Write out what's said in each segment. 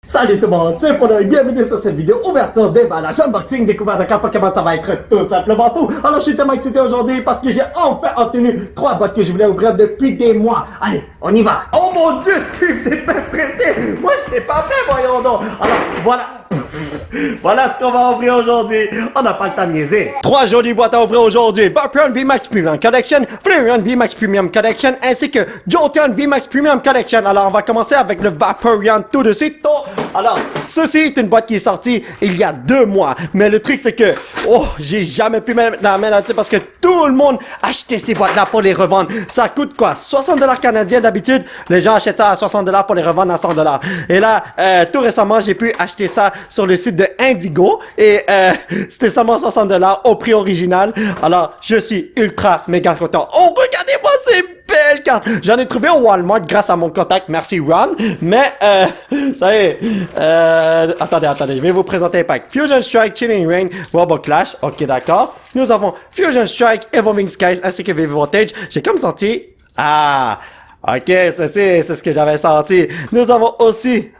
Salut tout le monde, c'est Polo et bienvenue sur cette vidéo ouverture déballage unboxing découverte de cartes Pokémon. Ça va être tout simplement fou. Alors je suis tellement excité aujourd'hui parce que j'ai enfin obtenu 3 boîtes que je voulais ouvrir depuis des mois. Allez, on y va. Oh mon dieu, Steve, t'es pas pressé. Moi je n'étais pas prêt, voyons donc. Alors voilà. Voilà ce qu'on va ouvrir aujourd'hui. On n'a pas le temps de niaiser. 3 jolies boîtes à ouvrir aujourd'hui. Vaporeon VMAX Premium Collection, Flareon VMAX Premium Collection, ainsi que Jolteon VMAX Premium Collection. Alors, on va commencer avec le Vaporeon tout de suite. Alors, ceci est une boîte qui est sortie il y a 2 mois. Mais le truc, c'est que, j'ai jamais pu mettre la main là-dessus parce que tout le monde achetait ces boîtes-là pour les revendre. Ça coûte quoi? 60$ canadiens d'habitude. Les gens achètent ça à 60$ pour les revendre à 100$. Et là, tout récemment, j'ai pu acheter ça sur le site de Indigo et c'était seulement 60$ au prix original. Alors, je suis ultra méga content. Oh, regardez-moi ces belles cartes. J'en ai trouvé au Walmart grâce à mon contact. Merci Ron. Mais, ça y est. Attendez, je vais vous présenter les packs. Fusion Strike, Chilling Rain, Robo Clash. Ok, d'accord. Nous avons Fusion Strike, Evolving Skies, ainsi que Vive Voltage. J'ai comme senti... Ah... Ok, c'est ce que j'avais senti. Nous avons aussi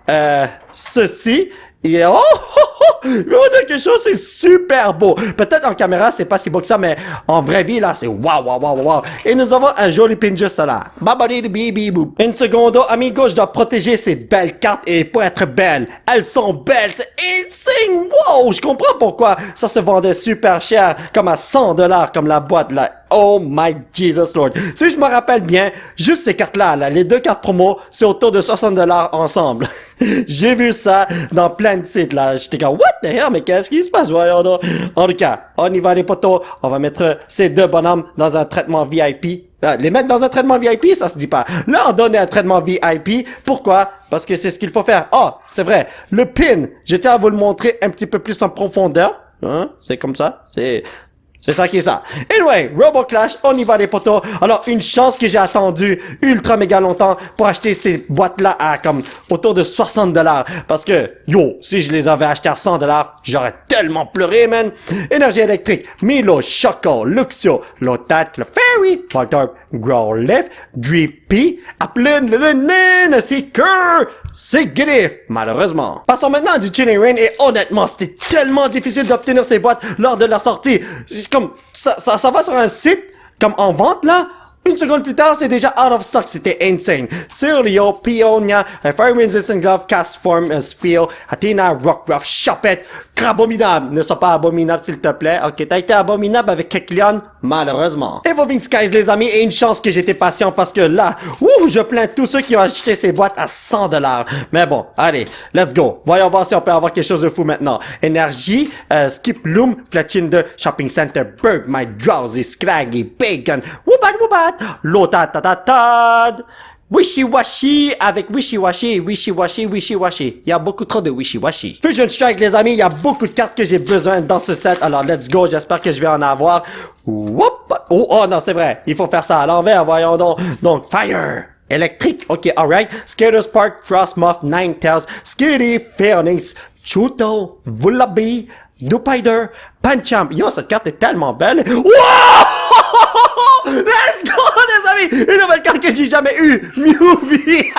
ceci. Et je vais vous dire quelque chose, c'est super beau. Peut-être en caméra, c'est pas si beau que ça, mais en vraie vie, là, c'est waouh. Et nous avons un joli pin juste là. Une seconde, amigo, je dois protéger ces belles cartes et pour être belles. Elles sont belles, c'est insane. Wow, je comprends pourquoi ça se vendait super cher, comme à 100$, comme la boîte là. Oh my Jesus Lord. Si je me rappelle bien, juste ces cartes-là, les 2 cartes promo, c'est autour de 60$ ensemble. J'ai vu ça dans plein de sites, là. J'étais comme, what the hell, mais qu'est-ce qui se passe? Voyons donc. En tout cas, on y va les potos. On va mettre ces 2 bonhommes dans un traitement VIP. Les mettre dans un traitement VIP, ça se dit pas. Là, on donne un traitement VIP. Pourquoi? Parce que c'est ce qu'il faut faire. Oh, c'est vrai. Le pin, je tiens à vous le montrer un petit peu plus en profondeur. Hein? C'est comme ça. C'est ça qui est ça. Anyway, Robo Clash, on y va les potos. Alors, une chance que j'ai attendu ultra méga longtemps pour acheter ces boîtes-là à comme autour de 60$. Parce que, si je les avais achetées à 100$, j'aurais tellement pleuré, man. Énergie électrique, Milo, Choco, Luxio, Lotat, Clefairy, Voltorb, Growlithe, Drippy, Applin, Lulinin, Seeker, Sigrif, malheureusement. Passons maintenant du Chilling Rain et honnêtement, c'était tellement difficile d'obtenir ces boîtes lors de leur sortie. Comme ça va sur un site comme en vente là. Une seconde plus tard, c'est déjà out of stock. C'était insane. Cereal, Peonia, Fire Resistant Glove, Castform, Sphere, Athena, Rockruff, Chopette, Crabominable. Ne sois pas abominable, s'il te plaît. Ok, t'as été abominable avec Kecleon, malheureusement. Evolving Skies, les amis, et une chance que j'étais patient parce que là, je plains tous ceux qui ont acheté ces boîtes à 100$. Mais bon, allez, let's go. Voyons voir si on peut avoir quelque chose de fou maintenant. Énergie, Skip Loom, Fletchinder, Shopping Center, Bird, My Drowsy, Scraggy, Bacon, Woobat, Lotatatatat, Wishy-washy avec Wishy-washy. Il y a beaucoup trop de Wishy-washy. Fusion Strike, les amis, il y a beaucoup de cartes que j'ai besoin dans ce set. Alors, let's go. J'espère que je vais en avoir. Oh non, c'est vrai. Il faut faire ça à l'envers, voyons donc. Donc, Fire. Électrique, ok, alright. Skater Spark, Frostmoth, Ninetales, Skitty, Phoenix, Chuto, Vullaby, Dupider, Pancham. Yo, cette carte est tellement belle. Wow! Let's go, les amis! Une nouvelle carte que j'ai jamais eue! Mewvie!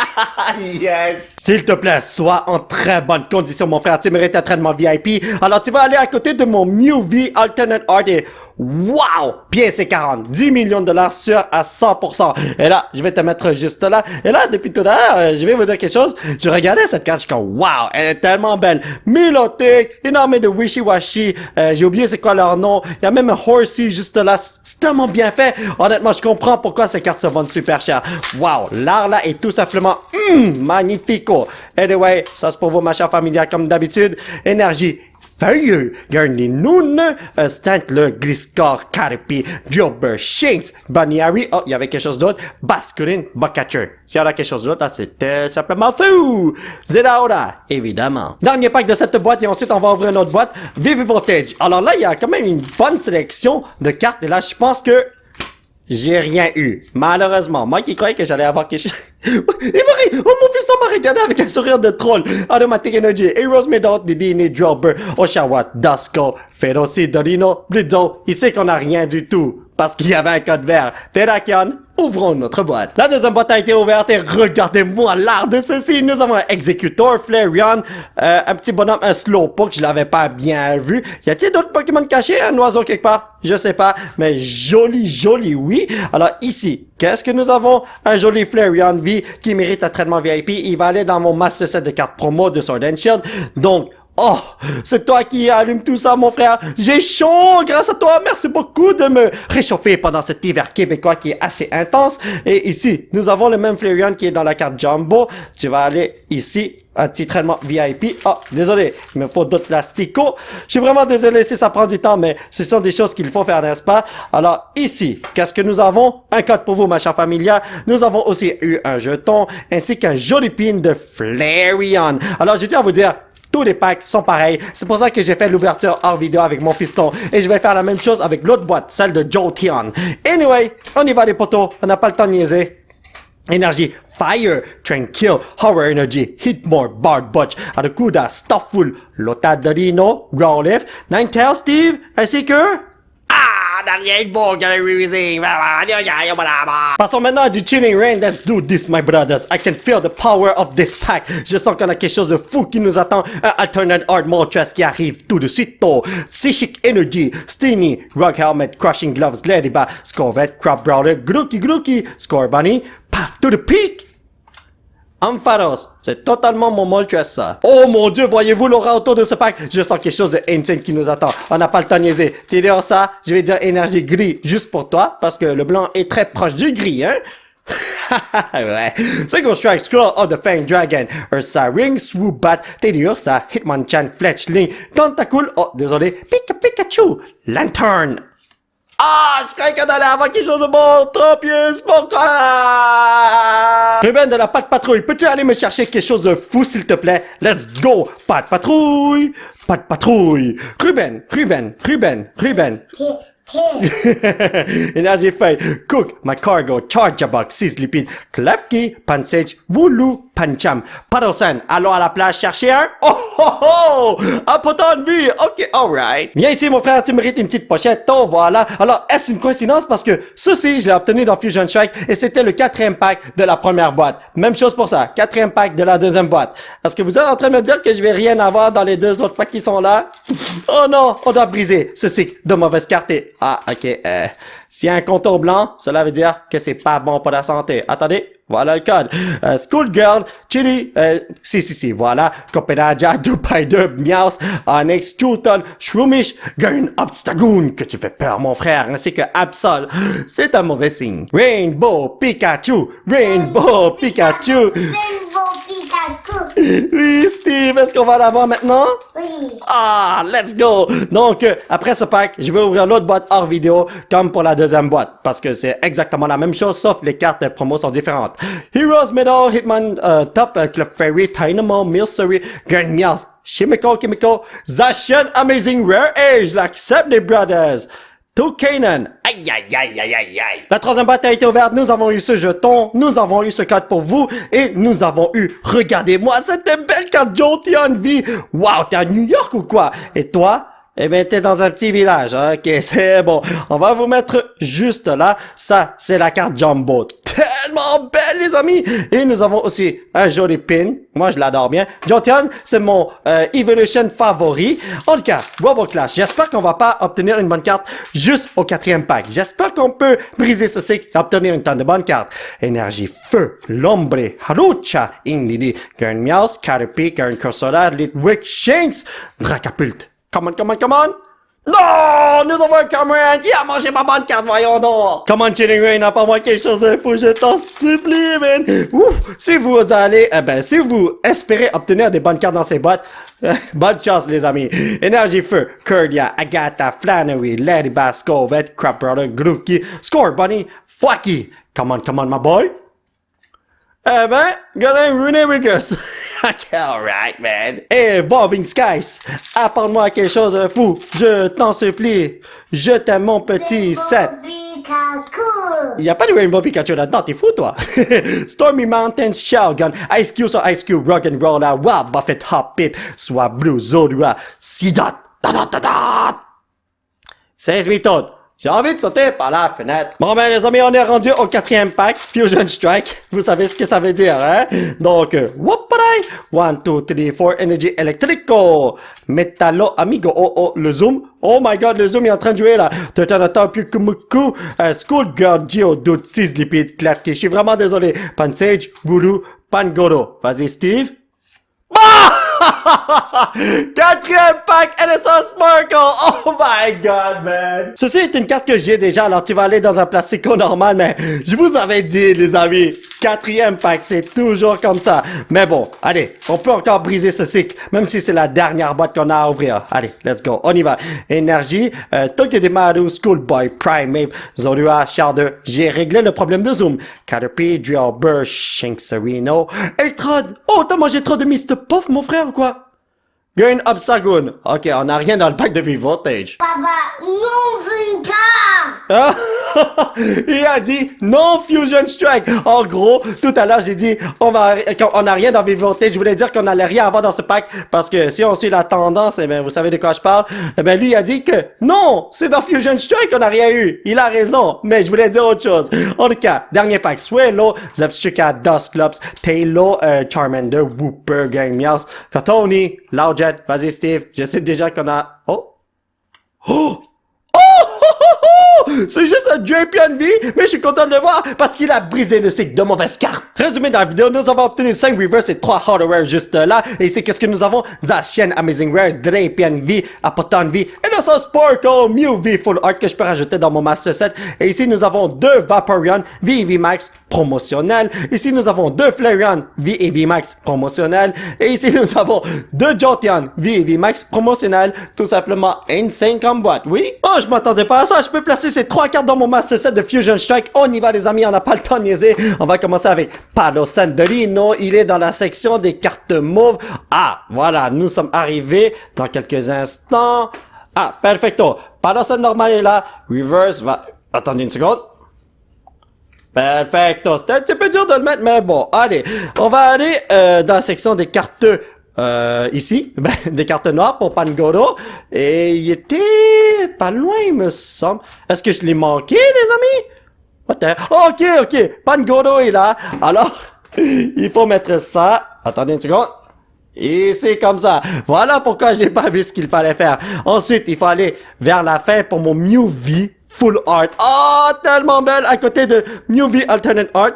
Yes! S'il te plaît, sois en très bonne condition, mon frère. Tu mérites un traitement VIP. Alors, tu vas aller à côté de mon Mewvie Alternate Art et wow! Pièce et 40. 10 millions de dollars sûr à 100%. Et là, je vais te mettre juste là. Et là, depuis tout à l'heure, je vais vous dire quelque chose. Je regardais cette carte, je suis comme wow! Elle est tellement belle. Milotic, énorme de Wishy-washy. J'ai oublié c'est quoi leur nom. Il y a même un Horsey juste là. C'est tellement bien fait. Honnêtement, je comprends pourquoi ces cartes se vendent super cher. Wow, l'art là est tout simplement magnifico. Anyway, ça c'est pour vous, ma chère familiale, comme d'habitude. Énergie feuilleux, Garninoon, Stantler, Gliscor, Caterpie, Jobber, Shinx, Banniari, il y avait quelque chose d'autre, Basculin, Buckcatcher. S'il y en a quelque chose d'autre, là, c'était simplement fou! Zeraora, évidemment. Dernier pack de cette boîte, et ensuite, on va ouvrir une autre boîte, Vive Voltage. Alors là, il y a quand même une bonne sélection de cartes, et là, je pense que j'ai rien eu. Malheureusement. Moi qui croyais que j'allais avoir quelque chose. Il m'a ri. Oh, mon fils m'a regardé avec un sourire de troll. Automatic Energy. Heroes Medal, Didini, Dropper, Oshawott, Duskull, Feroci, Dorino, Blizzo. Il sait qu'on a rien du tout. parce qu'il y avait un code vert. Terakion, ouvrons notre boîte. La deuxième boîte a été ouverte et regardez-moi l'art de ceci. Nous avons un Executor, Flareon, un petit bonhomme, un Slowpoke, je l'avais pas bien vu. Y a-t-il d'autres Pokémon cachés, un oiseau quelque part? Je sais pas, mais joli, oui. Alors ici, qu'est-ce que nous avons? Un joli Flareon V qui mérite un traitement VIP. Il va aller dans mon master set de cartes promo de Sword and Shield. Donc, oh, c'est toi qui allume tout ça, mon frère. J'ai chaud grâce à toi. Merci beaucoup de me réchauffer pendant cet hiver québécois qui est assez intense. Et ici, nous avons le même Flareon qui est dans la carte Jumbo. Tu vas aller ici, un petit traitement VIP. Oh, désolé, il me faut d'autres plasticots. Je suis vraiment désolé si ça prend du temps, mais ce sont des choses qu'il faut faire, n'est-ce pas? Alors, ici, qu'est-ce que nous avons? Un code pour vous, ma chère familia. Nous avons aussi eu un jeton, ainsi qu'un joli pin de Flareon. Alors, je tiens à vous dire, tous les packs sont pareils. C'est pour ça que j'ai fait l'ouverture hors vidéo avec mon fiston. Et je vais faire la même chose avec l'autre boîte, celle de Jolteon. Anyway, on y va les potos. On n'a pas le temps de niaiser. Énergie, Fire, Tranquil, Horror Energy, Hitmore, Bard Butch, Arcuda, Stufful, Lotadorino, Growlithe, Ninetales Steve, ainsi que... Passons maintenant à du Chilling Rain. Let's do this, my brothers. I can feel the power of this pack. Je sens qu'on a quelque chose de fou qui nous attend. Un Alternate Art Moltres qui arrive tout de suite. Psychic Energy, Steenie, Rock Helmet, Crushing Gloves, Ladyba, Scorvette, Crop Brawler, Grookey, Scorbunny, Path to the Peak. Ampharos, c'est totalement mon Moltres ça. Oh mon dieu, voyez-vous l'aura autour de ce pack? Je sens quelque chose de insane qui nous attend. On n'a pas le temps de niaiser. T'es dehors ça? Je vais dire énergie gris juste pour toi, parce que le blanc est très proche du gris, hein? Ouais. Single Strike, Scroll of the Fang Dragon, Ursa Ring, Swoop Bat, Teddy Ursa, Hitmonchan, Fletchling, Tentacool, oh désolé, Pikachu, Lantern. Ah, je croyais qu'on allait avoir quelque chose de bon. Trop plus, pourquoi? Ruben de la Patte Patrouille, peux-tu aller me chercher quelque chose de fou, s'il te plaît? Let's go! Patte Patrouille! Patte Patrouille! Ruben! Énergie Feuille, Cook, Macargo, Chargeabug, Sizzlipede, Klefki, Pansage, Wooloo, Pancham, Paddlesan, allons à la plage chercher un? Oh! Un poton de vue! Ok, alright. Viens ici, mon frère, tu mérites une petite pochette. Oh, voilà. Alors, est-ce une coïncidence? Parce que ceci, je l'ai obtenu dans Fusion Strike et c'était le 4e pack de la première boîte. Même chose pour ça. 4e pack de la 2e boîte. Est-ce que vous êtes en train de me dire que je vais rien avoir dans les 2 autres packs qui sont là? Oh non, on doit briser ce cycle de mauvaises cartes. Ah, ok, s'il y a un contour blanc, cela veut dire que c'est pas bon pour la santé. Attendez, voilà le code. Schoolgirl, Chili, si, voilà. Copenhagen, Dupider, Meowth, Onyx, Chewtle, Shroomish, Gurn, Obstagoon, que tu fais peur, mon frère, ainsi que Absol. C'est un mauvais signe. Rainbow Pikachu, Rainbow Pikachu. Oui, Steve, est-ce qu'on va l'avoir maintenant? Oui. Ah, let's go! Donc, après ce pack, je vais ouvrir l'autre boîte hors vidéo, comme pour la 2e boîte, parce que c'est exactement la même chose, sauf les cartes de promo sont différentes. Heroes Medal, Hitman, Top, Clefairy, Tynamo, Milcery, Grand Meowth, Chimical, Zacian, Amazing Rare Age, l'accepte les brothers. Toucanon. Aïe. La 3e boîte a été ouverte, nous avons eu ce jeton, nous avons eu ce code pour vous, et nous avons eu, regardez-moi, cette belle carte Jolteon V. Wow, t'es à New York ou quoi? Et toi? Eh bien, t'es dans un petit village, hein? Ok, c'est bon. On va vous mettre juste là. Ça, c'est la carte Jumbo. Tellement belle, les amis! Et nous avons aussi un joli pin. Moi, je l'adore bien. Jolteon, c'est mon Evolution favori. En tout cas, Robo Clash. J'espère qu'on va pas obtenir une bonne carte juste au 4e pack. J'espère qu'on peut briser ce cycle et obtenir une tonne de bonnes cartes. Énergie Feu, Lombre, Harucha, Indeedee, Gurn Meowth, Caterpie, Gurn Cursora, Litwick, Shanks, Dracapult. Come on! Non! Nous avons un Cameron qui a mangé ma bonne carte, voyons donc! Come on, Chilling Rain, n'a pas moi quelque chose de fou, je t'en supplie, man! Ouf! Si vous allez, si vous espérez obtenir des bonnes cartes dans ces boîtes, bonne chance, les amis! Énergie Feu, Curdia, Agatha, Flannery, Ladybug, Scorvette, Crop Brother, Grookey, Scorbunny, Fwacky! Come on, my boy! Gonna ruiner with us. Okay, alright, man. Evolving Skies, apporte-moi quelque chose de fou. Je t'en supplie. Je t'aime, mon petit set. Il n'y a pas de Rainbow Pikachu là-dedans, t'es fou, toi. Stormy Mountains, Shellgun, Ice Cube sur Ice Cube, Rock'n'Roller, Wild Buffett, Hop Pip, soit Blue, Zodua, Seedot, 16 méthodes. J'ai envie de sauter par la fenêtre. Bon ben les amis, on est rendu au 4e pack, Fusion Strike. Vous savez ce que ça veut dire, hein? Donc, whoop-a-day! 1, 2, 3, 4, Energy Electrico. Metallo Amigo. Oh, le zoom. Oh my god, le zoom est en train de jouer là. Totanata Pukumuku. Schoolgirl Geo Dude 6 Lipid Clefki. Je suis vraiment désolé. Pansage, Voodoo, Pangoro. Vas-y Steve. Ah! 4e pack NSO Sparkle! Oh my god, man! Ceci est une carte que j'ai déjà, alors tu vas aller dans un plastico normal, mais je vous avais dit, les amis, 4e pack, c'est toujours comme ça. Mais bon, allez, on peut encore briser ce cycle, même si c'est la dernière boîte qu'on a à ouvrir. Allez, let's go, on y va. Énergie, Togedemaru, Schoolboy, Primate, Zorua, Sharder. J'ai réglé le problème de zoom. Caterpie, Drill, Burr, Shinxerino, Eltrod. Oh, t'as mangé trop de Mr. Puff, mon frère, ou quoi? Gain Obsagoon. Ok, on n'a rien dans le pack de V-Voltage. Papa, non, une carte! Il a dit non Fusion Strike. En gros, tout à l'heure, j'ai dit on n'a rien dans V-Voltage. Je voulais dire qu'on n'allait rien avoir dans ce pack parce que si on suit la tendance, eh bien, vous savez de quoi je parle. Eh bien, lui, il a dit que non, c'est dans Fusion Strike qu'on n'a rien eu. Il a raison, mais je voulais dire autre chose. En tout cas, dernier pack. Swallow, Zepstrika, Dusclops, Tailo, Charmander, Wooper, Gang Meows, Katoni, Loudjet. Vas-y, Steve. Je sais déjà qu'on a... Oh! C'est juste un Drapion V, mais je suis content de le voir parce qu'il a brisé le cycle de mauvaises cartes. Résumé dans la vidéo, nous avons obtenu 5 Reverse et 3 Hardware juste là. Et ici, qu'est-ce que nous avons? Zacian Amazing Rare, Drapion V, Apoton V, et notre Sparkle, Mew V Full Art que je peux rajouter dans mon Master Set. Et ici, nous avons 2 Vaporeon V et V Max promotionnels. Ici, nous avons 2 Flareon V et V Max promotionnels. Et ici, nous avons 2 Jolteon V et V Max promotionnels. Tout simplement insane comme boîte, oui? Oh, je m'attendais pas à ça. Je peux placer ces 3 cartes dans mon Master Set de Fusion Strike. On y va, les amis, on n'a pas le temps de niaiser. On va commencer avec Palo Sandolino. Il est dans la section des cartes mauves. Ah, voilà, nous sommes arrivés dans quelques instants. Ah, perfecto. Palo Sand normal est là. Reverse va... Attendez une seconde. Perfecto. C'était un petit peu dur de le mettre, mais bon, allez. On va aller dans la section des cartes... ici, des cartes noires pour Pangoro. Et il était pas loin, il me semble. Est-ce que je l'ai manqué, les amis? What the... Oh, ok. Pangoro est là. Alors, il faut mettre ça. Attendez une seconde. Et c'est comme ça. Voilà pourquoi j'ai pas vu ce qu'il fallait faire. Ensuite, il faut aller vers la fin pour mon Mew V Full Art. Oh, tellement belle à côté de Mew V Alternate Art.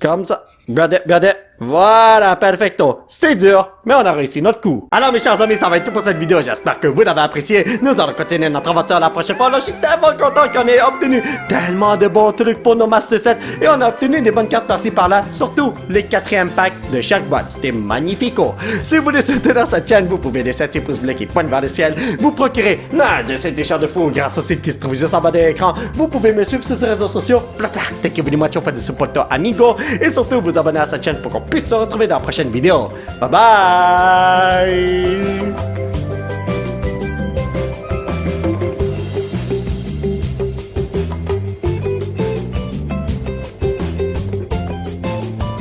Comme ça. Regardez. Voilà, perfecto. C'était dur, mais on a réussi notre coup. Alors mes chers amis, ça va être tout pour cette vidéo. J'espère que vous l'avez apprécié. Nous allons continuer notre aventure la prochaine fois. Là, je suis tellement content qu'on ait obtenu tellement de bons trucs pour nos Master Sets. Et on a obtenu des bonnes cartes par-ci par-là. Surtout les 4e packs de chaque boîte. C'était magnifico. Si vous voulez soutenir cette chaîne, vous pouvez laisser un petit pouce bleu qui pointe vers le ciel. Vous procurer l'un de ces t-shirts de fou grâce au site qui se trouve juste en bas de l'écran. Vous pouvez me suivre sur les réseaux sociaux. Dès que vous voulez moitié, on fait de supporto amigo. Et surtout, vous abonner à cette chaîne pour qu'on puisse se retrouver dans la prochaine vidéo. Bye bye!